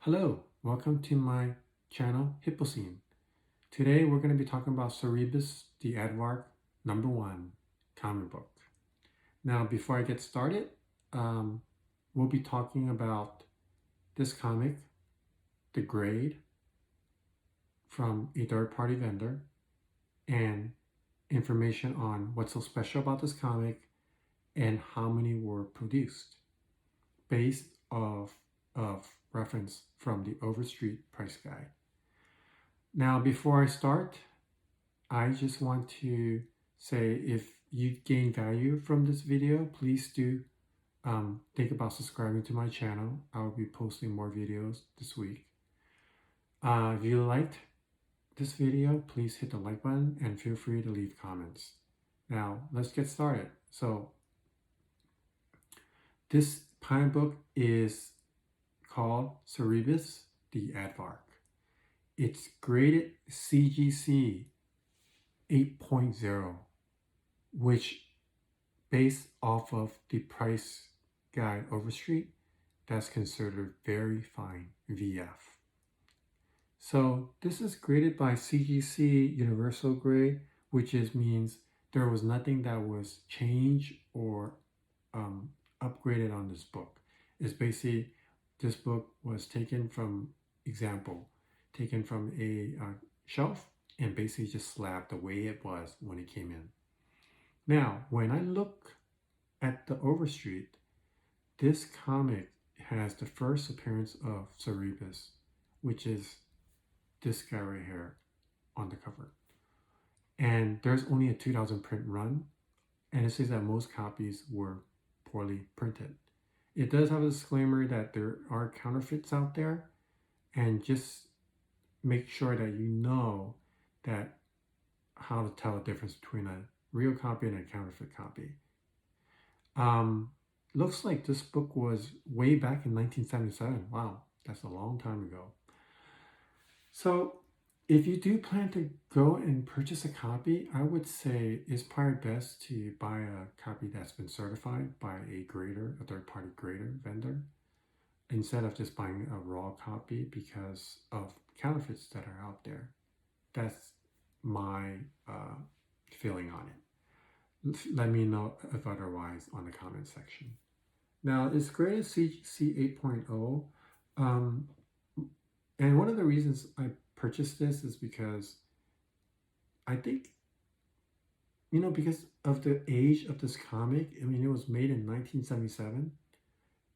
Hello, welcome to my channel, Hipposcene. Today we're going to be talking about Cerebus the Aardvark #1 comic book. Now, before I get started, we'll be talking about this comic, the grade from a third-party vendor, and information on what's so special about this comic and how many were produced, based of reference from the Overstreet price guide. Now, before I start, I just want to say if you gain value from this video, please do think about subscribing to my channel. I will be posting more videos this week. If you liked this video, please hit the like button and feel free to leave comments. Now, let's get started. So, this comic book is called Cerebus the Aardvark. It's graded CGC 8.0, which, based off of the price guide Overstreet, that's considered very fine VF. So this is graded by CGC Universal Grade, which means there was nothing that was changed or upgraded on this book. It's basically, this book was taken from a shelf and basically just slapped the way it was when it came in. Now, when I look at the Overstreet, this comic has the first appearance of Cerebus, which is this guy right here on the cover. And there's only a 2000 print run, and it says that most copies were poorly printed. It does have a disclaimer that there are counterfeits out there, and just make sure that you know that how to tell the difference between a real copy and a counterfeit copy. Looks like this book was way back in 1977. Wow, that's a long time ago. So if you do plan to go and purchase a copy, I would say it's probably best to buy a copy that's been certified by a grader, a third-party grader vendor, instead of just buying a raw copy because of counterfeits that are out there. That's my feeling on it. Let me know if otherwise on the comment section. Now, it's graded CGC 8.0. And one of the reasons I purchased this is because I think, because of the age of this comic. I mean, it was made in 1977.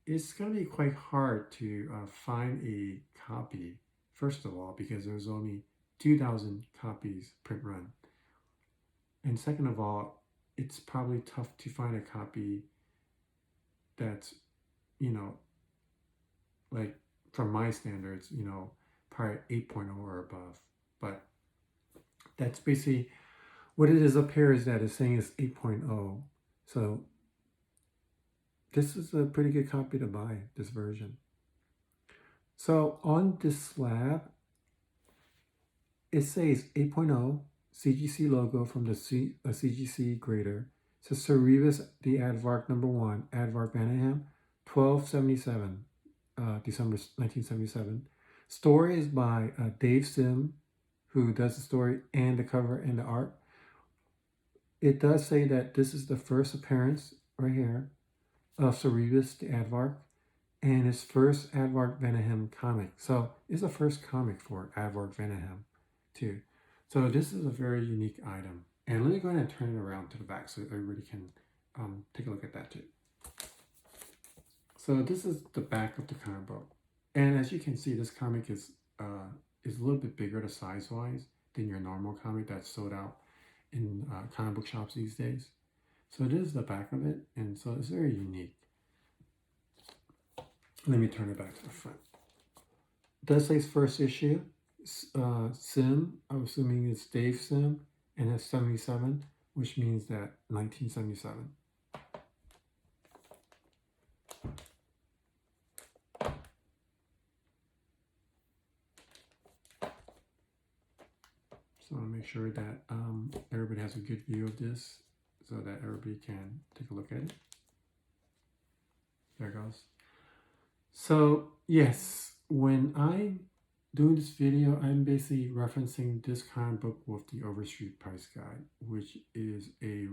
It's going to be quite hard to find a copy, first of all, because there's only 2000 copies print run. And second of all, it's probably tough to find a copy that's, like from my standards, probably 8.0 or above. But that's basically what it is up here, is that it's saying it's 8.0. So this is a pretty good copy to buy, this version. So on this slab, it says 8.0 CGC logo from the CGC grader. It says Cerebus the Aardvark #1, Aardvark Vanaham, 1277, December 1977. Story is by Dave Sim, who does the story and the cover and the art. It does say that this is the first appearance right here of Cerebus the Aardvark, and his first Aardvark Vanaham comic. So it's the first comic for Aardvark Vanaham too. So this is a very unique item. And let me go ahead and turn it around to the back so everybody can take a look at that too. So this is the back of the comic book. And as you can see, this comic is a little bit bigger to size-wise than your normal comic that's sold out in comic book shops these days. So it is the back of it, and so it's very unique. Let me turn it back to the front. It does say first issue. Sim, I'm assuming it's Dave Sim, and it's 77, which means that 1977. So I want to make sure that everybody has a good view of this so that everybody can take a look at it. There it goes. So yes, when I'm doing this video, I'm basically referencing this comic book with the Overstreet price guide, which is a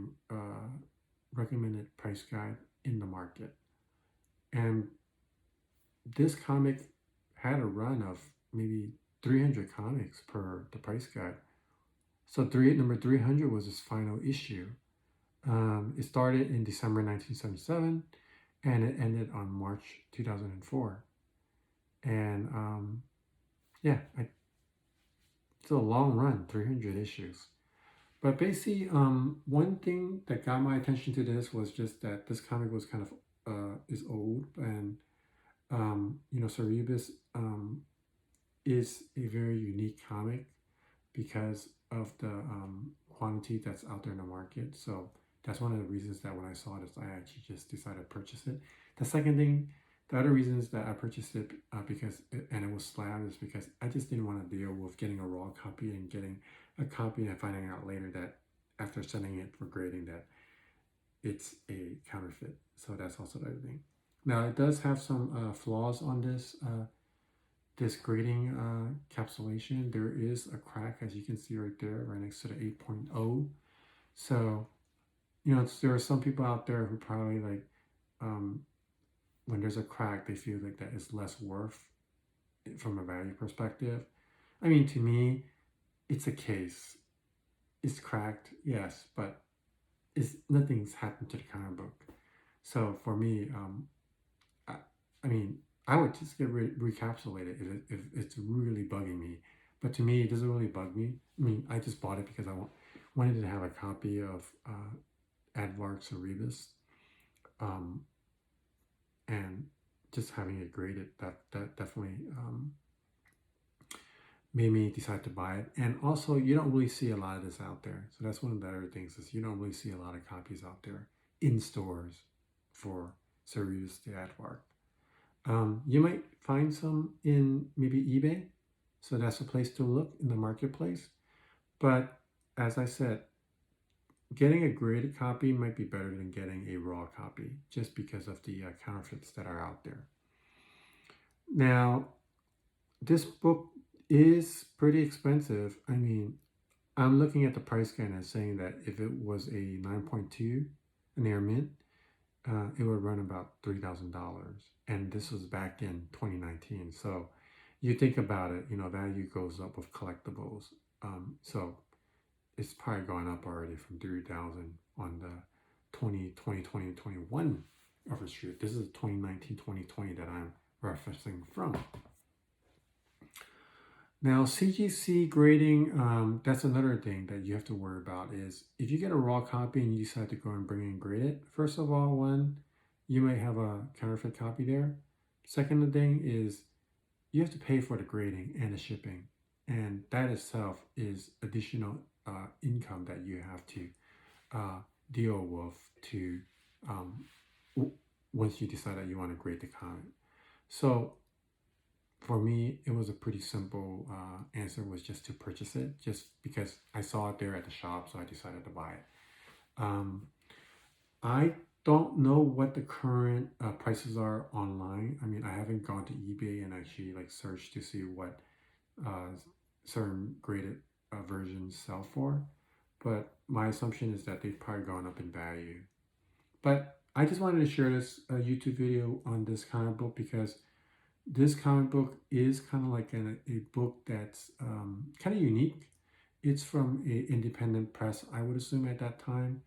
recommended price guide in the market. And this comic had a run of maybe 300 comics per the price guide. So number 300 was its final issue. It started in December 1977 and it ended on March 2004. And yeah, it's a long run, 300 issues. But basically, one thing that got my attention to this was just that this comic was kind of is old, and Cerebus is a very unique comic because of the quantity that's out there in the market. So that's one of the reasons that when I saw this, I actually just decided to purchase it. The second thing, the other reasons that I purchased it and it was slabbed is because I just didn't want to deal with getting a raw copy and getting a copy and finding out later that after sending it for grading that it's a counterfeit. So that's also the other thing. Now it does have some flaws on this grading capsulation. There is a crack, as you can see right there, right next to the 8.0. So, there are some people out there who probably like, when there's a crack, they feel like that is less worth from a value perspective. I mean, to me, it's a case. It's cracked, yes, but nothing's happened to the comic book. So for me, I mean, I would just get recapsulated if it's really bugging me. But to me, it doesn't really bug me. I mean, I just bought it because I wanted to have a copy of Aardvark CEREBUS, and just having it graded, that definitely made me decide to buy it. And also, you don't really see a lot of this out there. So that's one of the other things is you don't really see a lot of copies out there in stores for CEREBUS the Aardvark. You might find some in maybe eBay, so that's a place to look in the marketplace. But as I said, getting a graded copy might be better than getting a raw copy, just because of the counterfeits that are out there. Now, this book is pretty expensive. I mean, I'm looking at the price guide and saying that if it was a 9.2 an air mint, it would run about $3,000, and this was back in 2019. So you think about it, value goes up with collectibles. So it's probably gone up already from 3,000 on the 2021 Overstreet. This is 2019-2020 that I'm referencing from. Now, CGC grading, that's another thing that you have to worry about is if you get a raw copy and you decide to go and bring it and grade it, first of all, you might have a counterfeit copy there. Second thing is you have to pay for the grading and the shipping. And that itself is additional income that you have to deal with once you decide that you want to grade the comic. So for me, it was a pretty simple answer, was just to purchase it, just because I saw it there at the shop, so I decided to buy it. I don't know what the current prices are online. I mean, I haven't gone to eBay and actually searched to see what certain graded versions sell for, but my assumption is that they've probably gone up in value. But I just wanted to share this YouTube video on this comic book because this comic book is kind of like a book that's kind of unique. It's from an independent press, I would assume, at that time.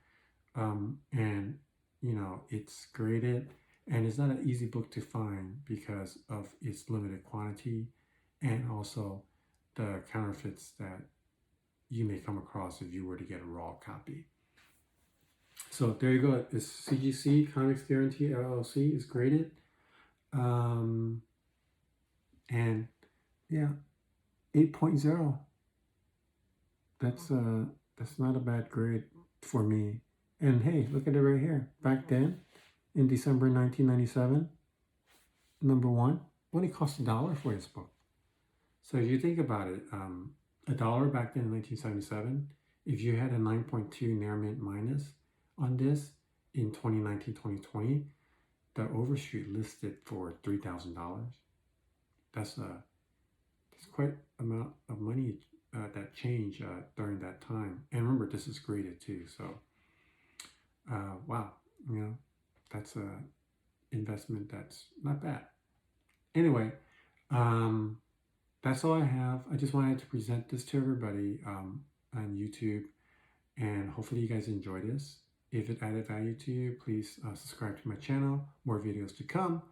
And, it's graded. And it's not an easy book to find because of its limited quantity and also the counterfeits that you may come across if you were to get a raw copy. So there you go. It's CGC, Comics Guarantee LLC, is graded. And yeah, 8.0. That's not a bad grade for me. And hey, look at it right here. Back then, in December 1997, number one, only cost $1 for this book. So if you think about it, $1 back then in 1977, if you had a 9.2 Nair Mint minus on this in 2019-2020, the Overstreet listed for $3,000. that's quite amount of money that changed during that time. And remember, this is graded too. So wow, you know, that's a investment that's not bad. Anyway, that's all I have. I just wanted to present this to everybody on YouTube, and hopefully you guys enjoy this. If it added value to you, please subscribe to my channel. More videos to come.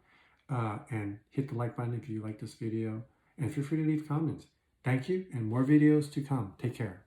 And hit the like button if you like this video. And feel free to leave comments. Thank you, and more videos to come. Take care.